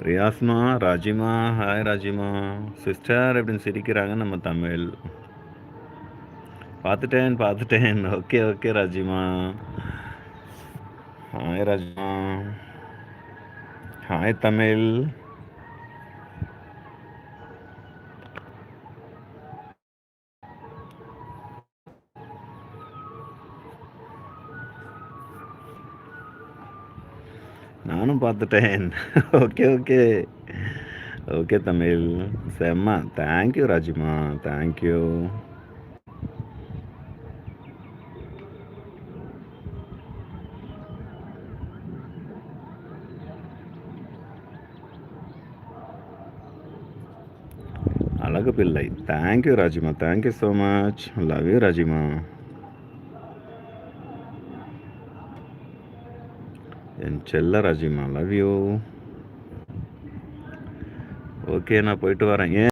ரியாஸ்மா, ராஜிமா, hi ராஜிமா. Sister எப்படின்னு சிரிக்கிறாங்க நம்ம தமிழ். பார்த்துட்டேன். Okay okay Rajima. Hi Rajima. Hi Tamil. நானும் பார்த்துட்டேன். Okay okay okay Tamil. செம்ம. Thank you Rajima, thank you. அழகு பிள்ளை. Thank you Rajima, thank you so much. Love you Rajima. என் செல்ல ராஜிமா, லவ் யூ. ஓகே, நான் போயிட்டு வரேன். ஏன்